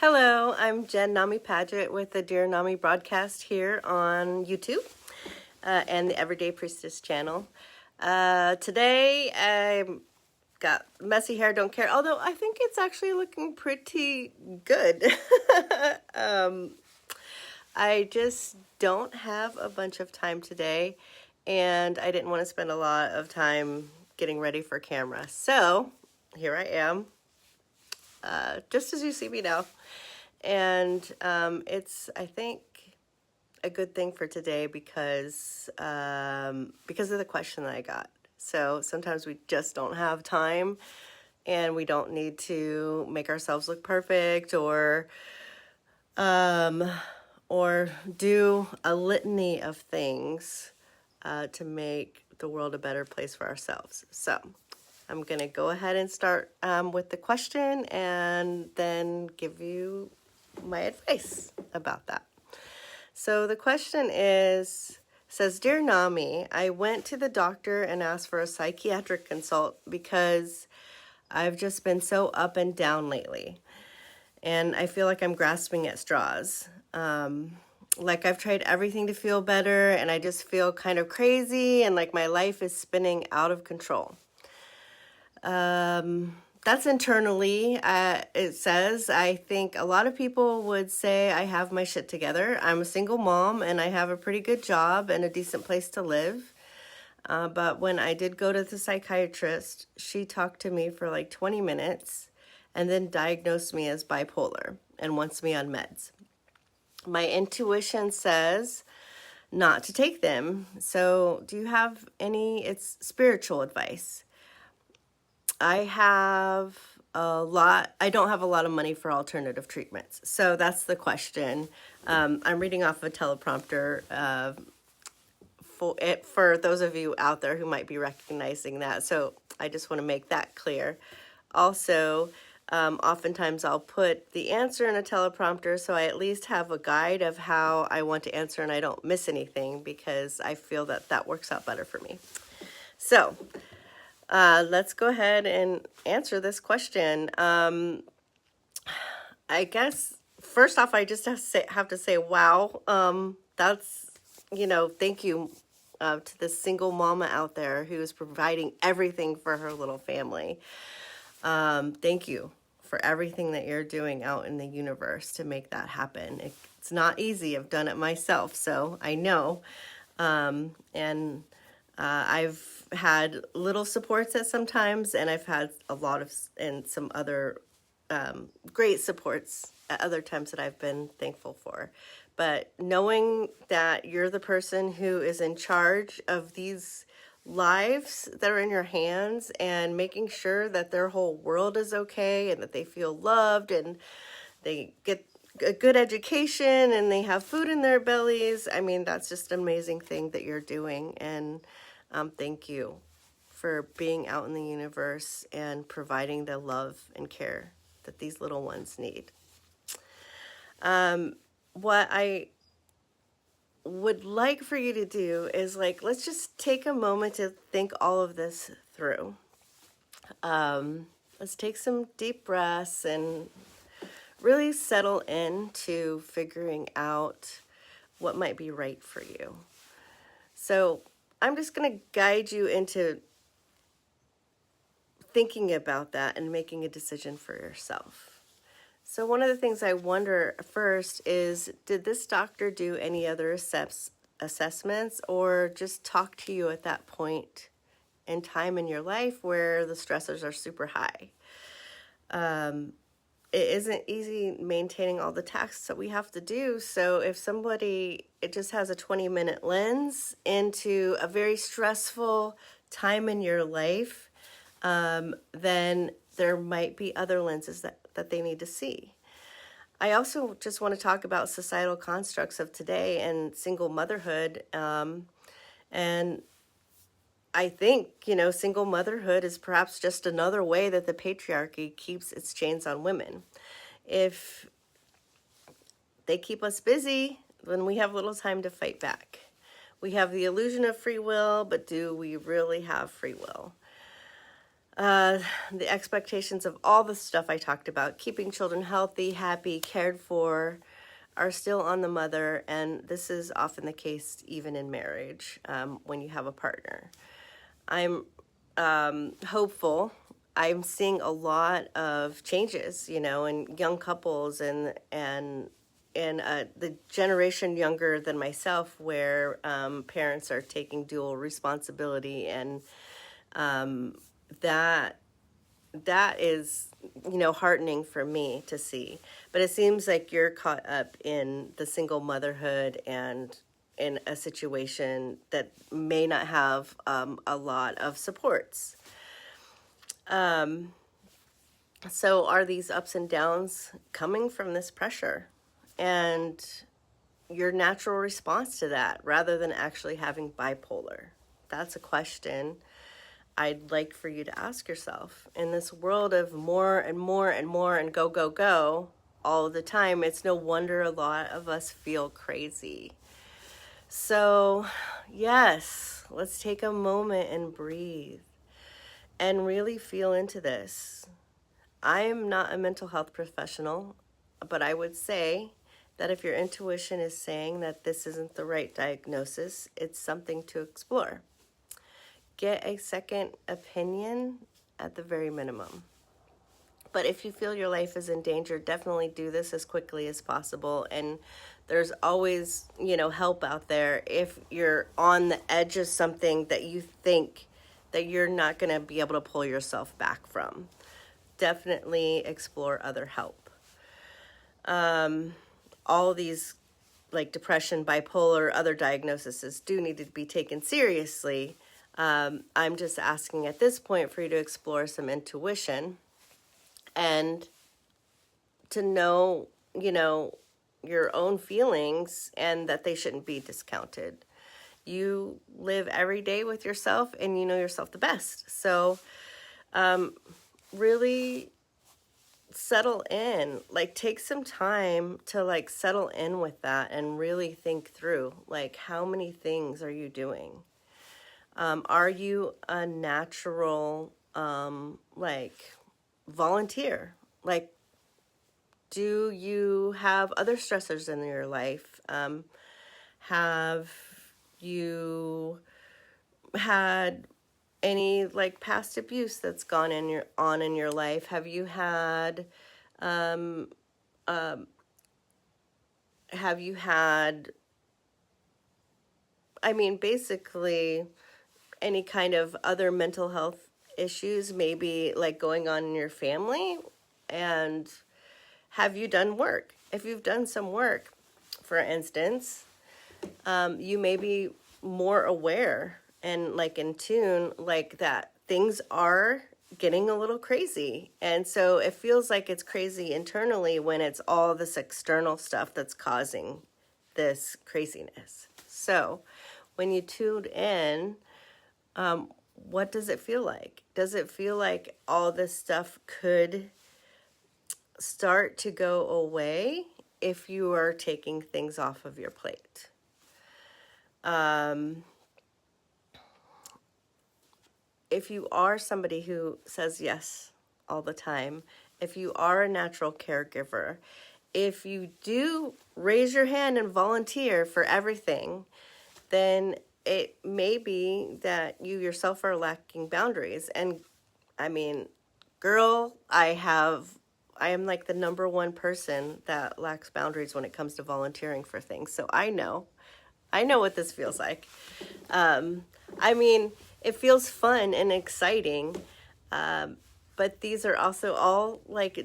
Hello, I'm Jen Nami Padgett with the Dear Nami Broadcast here on YouTube and the Everyday Priestess Channel. Today I got messy hair, don't care, although I think it's actually looking pretty good. I just don't have a bunch of time today, and I didn't want to spend a lot of time getting ready for camera. So here I am, just as you see me now. And it's, I think, a good thing for today because of the question that I got. So sometimes we just don't have time, and we don't need to make ourselves look perfect or do a litany of things to make the world a better place for ourselves. So I'm going to go ahead and start with the question and then give you my advice about that. So the question says, Dear Nami, I went to the doctor and asked for a psychiatric consult because I've just been so up and down lately. And I feel like I'm grasping at straws. Like I've tried everything to feel better, and I just feel kind of crazy and like my life is spinning out of control. That's internally, it says. I think a lot of people would say I have my shit together. I'm a single mom and I have a pretty good job and a decent place to live. But when I did go to the psychiatrist, she talked to me for like 20 minutes and then diagnosed me as bipolar and wants me on meds. My intuition says not to take them. So do you have it's spiritual advice? I don't have a lot of money for alternative treatments. So that's the question. I'm reading off a teleprompter for those of you out there who might be recognizing that. So I just want to make that clear. Also, oftentimes I'll put the answer in a teleprompter so I at least have a guide of how I want to answer and I don't miss anything, because I feel that works out better for me. So let's go ahead and answer this question. I guess, first off, I just have to say, wow, that's, thank you to this single mama out there who is providing everything for her little family. Thank you for everything that you're doing out in the universe to make that happen. It's not easy. I've done it myself, so I know. I've had little supports at some times, and I've had a lot of, and some other great supports at other times that I've been thankful for. But knowing that you're the person who is in charge of these lives that are in your hands and making sure that their whole world is okay and that they feel loved and they get a good education and they have food in their bellies. I mean, that's just an amazing thing that you're doing. And thank you for being out in the universe and providing the love and care that these little ones need. What I would like for you to do is, let's just take a moment to think all of this through. Let's take some deep breaths and really settle into figuring out what might be right for you. So I'm just going to guide you into thinking about that and making a decision for yourself. So one of the things I wonder first is, did this doctor do any other assessments or just talk to you at that point in time in your life where the stressors are super high? It isn't easy maintaining all the tasks that we have to do. So if it just has a 20-minute lens into a very stressful time in your life, then there might be other lenses that they need to see. I also just want to talk about societal constructs of today and single motherhood. And I think, single motherhood is perhaps just another way that the patriarchy keeps its chains on women. If they keep us busy, then we have little time to fight back. We have the illusion of free will, but do we really have free will? the expectations of all the stuff I talked about, keeping children healthy, happy, cared for, are still on the mother, and this is often the case even in marriage when you have a partner. I'm hopeful. I'm seeing a lot of changes, in young couples and the generation younger than myself, where parents are taking dual responsibility, and that is, heartening for me to see. But it seems like you're caught up in the single motherhood and in a situation that may not have a lot of supports. So are these ups and downs coming from this pressure? And your natural response to that, rather than actually having bipolar? That's a question I'd like for you to ask yourself. In this world of more and more and more and go, go, go all the time, it's no wonder a lot of us feel crazy. So, yes, let's take a moment and breathe and really feel into this. I'm not a mental health professional, but I would say that if your intuition is saying that this isn't the right diagnosis, it's something to explore. Get a second opinion at the very minimum. But if you feel your life is in danger, definitely do this as quickly as possible. And there's always, help out there if you're on the edge of something that you think that you're not going to be able to pull yourself back from. Definitely explore other help. All these, like depression, bipolar, other diagnoses do need to be taken seriously. I'm just asking at this point for you to explore some intuition and to know, your own feelings, and that they shouldn't be discounted. You live every day with yourself, and you know yourself the best. So really settle in, take some time to settle in with that and really think through, how many things are you doing? Are you a natural, volunteer? Do you have other stressors in your life? Have you had any past abuse that's gone on in your life? Have you had, basically any kind of other mental health issues, maybe going on in your family? And have you done work? If you've done some work, for instance, you may be more aware and in tune, that things are getting a little crazy. And so it feels like it's crazy internally when it's all this external stuff that's causing this craziness. So when you tune in, what does it feel like? Does it feel like all this stuff could start to go away if you are taking things off of your plate? If you are somebody who says yes all the time, if you are a natural caregiver, if you do raise your hand and volunteer for everything, then it may be that you yourself are lacking boundaries. And girl, I am the number one person that lacks boundaries when it comes to volunteering for things. So I know what this feels like. It feels fun and exciting, but these are also all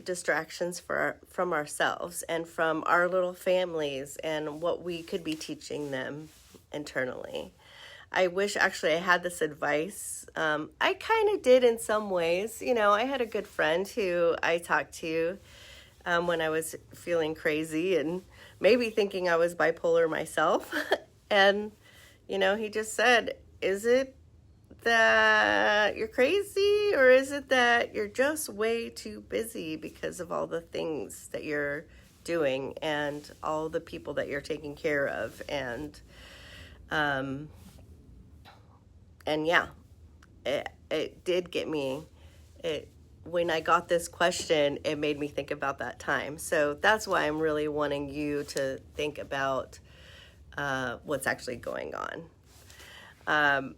distractions from ourselves and from our little families and what we could be teaching them internally. I wish actually I had this advice. I kind of did in some ways. I had a good friend who I talked to when I was feeling crazy and maybe thinking I was bipolar myself. And, he just said, is it that you're crazy, or is it that you're just way too busy because of all the things that you're doing and all the people that you're taking care of? And yeah, it did get me when I got this question, it made me think about that time. So that's why I'm really wanting you to think about what's actually going on.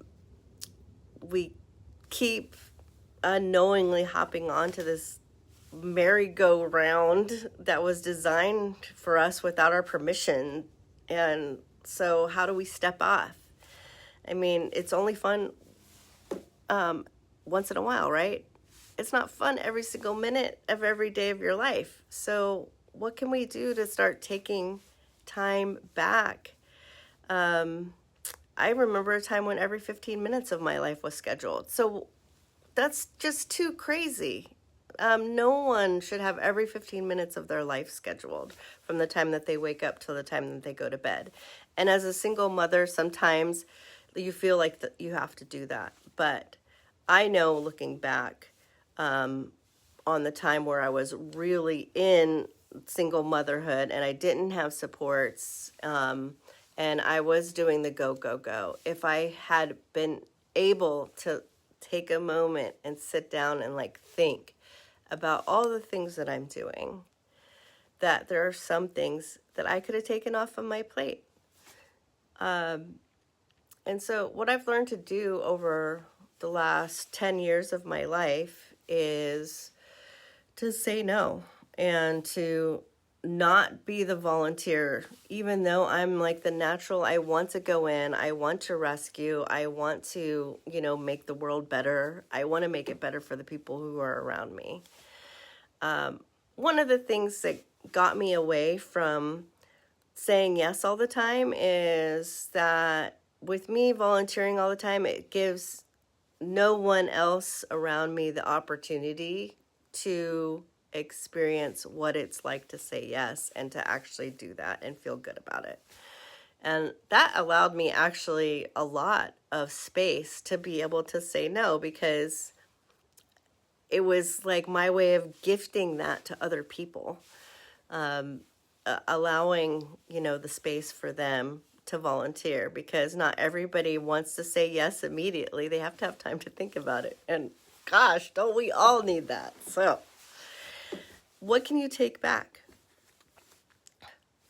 We keep unknowingly hopping onto this merry-go-round that was designed for us without our permission. And so how do we step off? I mean, it's only fun once in a while, right? It's not fun every single minute of every day of your life. So what can we do to start taking time back? I remember a time when every 15 minutes of my life was scheduled. So that's just too crazy. No one should have every 15 minutes of their life scheduled from the time that they wake up till the time that they go to bed. And as a single mother, sometimes you feel like you have to do that. But I know, looking back on the time where I was really in single motherhood and I didn't have supports, and I was doing the go, go, go. If I had been able to take a moment and sit down and think about all the things that I'm doing, that there are some things that I could have taken off of my plate. And so what I've learned to do over the last 10 years of my life is to say no and to not be the volunteer, even though I'm like the natural. I want to go in, I want to rescue, I want to, make the world better. I want to make it better for the people who are around me. One of the things that got me away from saying yes all the time is that with me volunteering all the time, it gives no one else around me the opportunity to experience what it's like to say yes and to actually do that and feel good about it. And that allowed me actually a lot of space to be able to say no, because it was like my way of gifting that to other people, allowing, the space for them to volunteer, because not everybody wants to say yes immediately. They have to have time to think about it. And gosh, don't we all need that? So what can you take back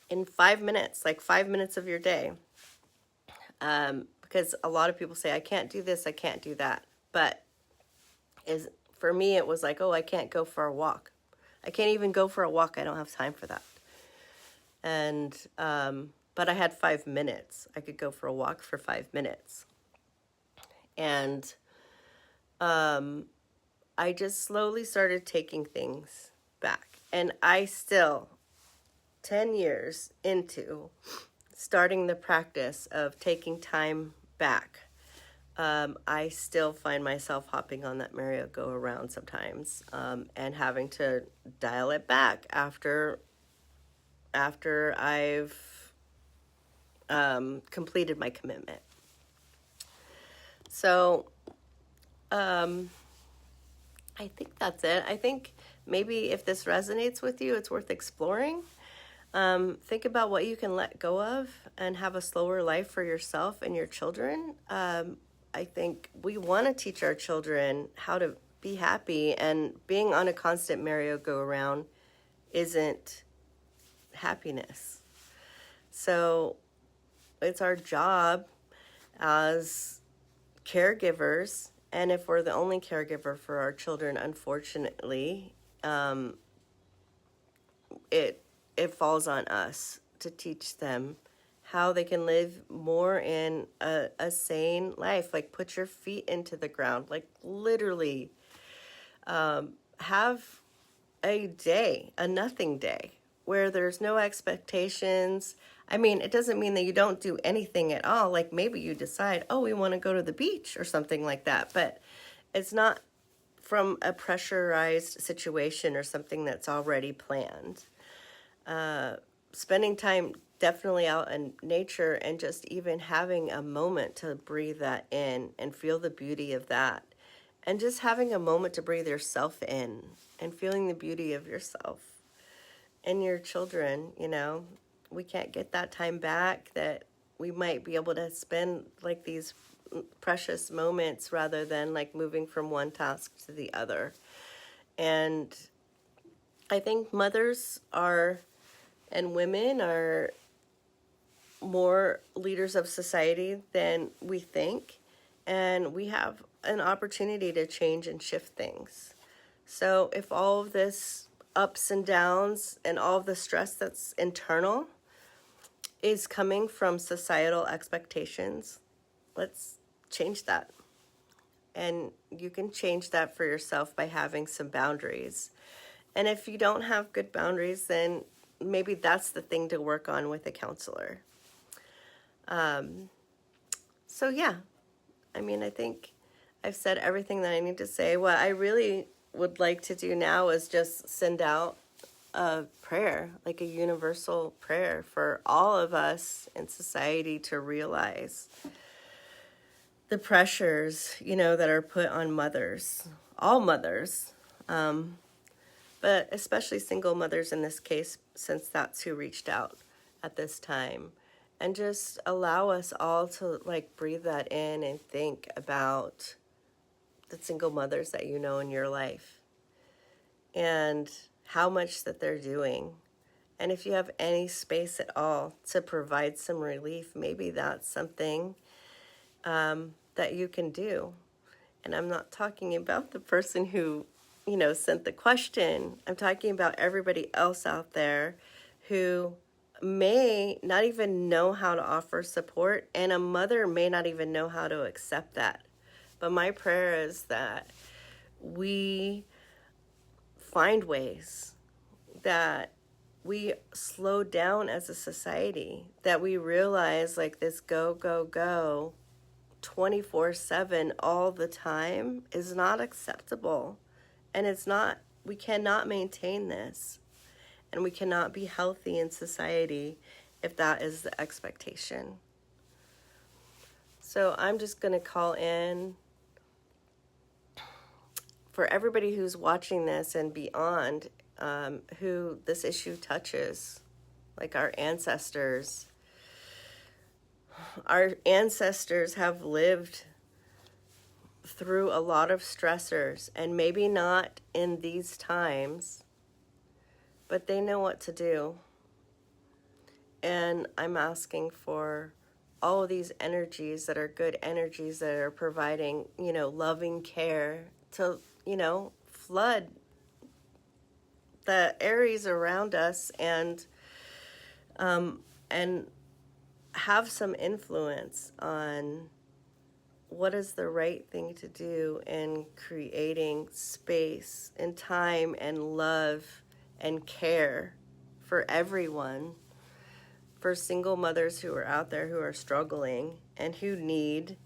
in 5 minutes, 5 minutes of your day? Because a lot of people say, I can't do this, I can't do that. But for me, it was like, oh, I can't go for a walk. I can't even go for a walk. I don't have time for that. And, but I had 5 minutes. I could go for a walk for 5 minutes. And I just slowly started taking things back. And I still, 10 years into starting the practice of taking time back, I still find myself hopping on that merry-go-round sometimes, and having to dial it back after I've completed my commitment. So I think that's it. I think maybe if this resonates with you, it's worth exploring. Think about what you can let go of and have a slower life for yourself and your children. I think we want to teach our children how to be happy, and being on a constant merry-go-round isn't happiness. So it's our job as caregivers, and if we're the only caregiver for our children, unfortunately, it falls on us to teach them how they can live more in a sane life. Put your feet into the ground, literally have a day, a nothing day, where there's no expectations. I mean, it doesn't mean that you don't do anything at all. Maybe you decide, oh, we want to go to the beach or something like that, but it's not from a pressurized situation or something that's already planned. Spending time definitely out in nature and just even having a moment to breathe that in and feel the beauty of that. And just having a moment to breathe yourself in and feeling the beauty of yourself and your children. We can't get that time back that we might be able to spend these precious moments, rather than moving from one task to the other. And I think mothers are, and women are more leaders of society than we think. And we have an opportunity to change and shift things. So if all of this ups and downs and all of the stress that's internal is coming from societal expectations, let's change that. And you can change that for yourself by having some boundaries. And if you don't have good boundaries, then maybe that's the thing to work on with a counselor. So yeah, I mean, I think I've said everything that I need to say. What I really would like to do now is just send out a prayer, like a universal prayer for all of us in society to realize the pressures, that are put on mothers, all mothers, but especially single mothers in this case, since that's who reached out at this time. And just allow us all to breathe that in and think about the single mothers that you know in your life and how much that they're doing. And if you have any space at all to provide some relief, maybe that's something that you can do. And I'm not talking about the person who, sent the question. I'm talking about everybody else out there who may not even know how to offer support, and a mother may not even know how to accept that. But my prayer is that we find ways, that we slow down as a society, that we realize this go, go, go 24/7 all the time is not acceptable. And we cannot maintain this. And we cannot be healthy in society if that is the expectation. So I'm just going to call in for everybody who's watching this and beyond, who this issue touches, like our ancestors. Our ancestors have lived through a lot of stressors, and maybe not in these times, but they know what to do. And I'm asking for all of these energies that are good energies that are providing, loving care to, flood the areas around us and have some influence on what is the right thing to do in creating space and time and love and care for everyone, for single mothers who are out there who are struggling and who need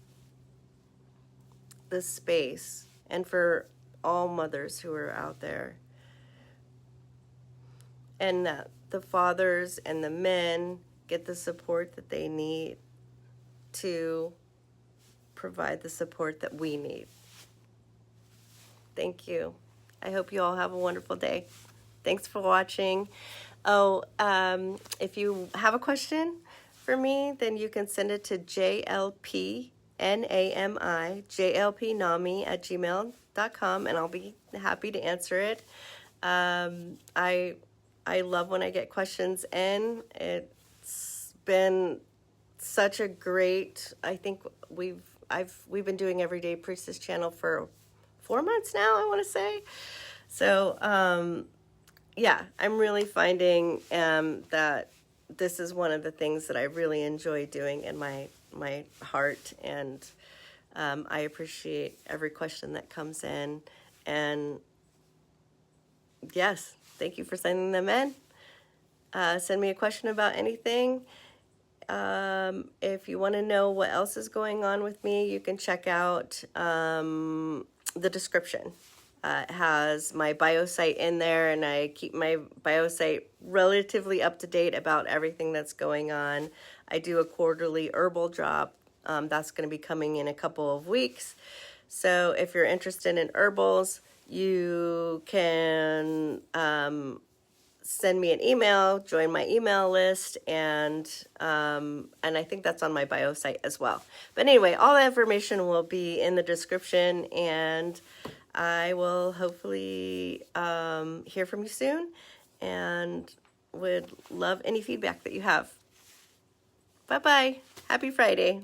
this space, and for all mothers who are out there. And that the fathers and the men get the support that they need to provide the support that we need. Thank you. I hope you all have a wonderful day. Thanks for watching. If you have a question for me, then you can send it to JLPnami, JLPnami@gmail.com, and I'll be happy to answer it. I love when I get questions in. It's been such a great, I think we've been doing Everyday Priestess Channel for 4 months now, I want to say. So, yeah, I'm really finding that this is one of the things that I really enjoy doing in my heart, and I appreciate every question that comes in. And yes, thank you for sending them in. Send me a question about anything. If you want to know what else is going on with me, you can check out the description. It has my bio site in there, and I keep my bio site relatively up to date about everything that's going on. I do a quarterly herbal drop. That's going to be coming in a couple of weeks. So if you're interested in herbals, you can send me an email, join my email list, and I think that's on my bio site as well. But anyway, all the information will be in the description, and I will hopefully hear from you soon, and would love any feedback that you have. Bye-bye. Happy Friday.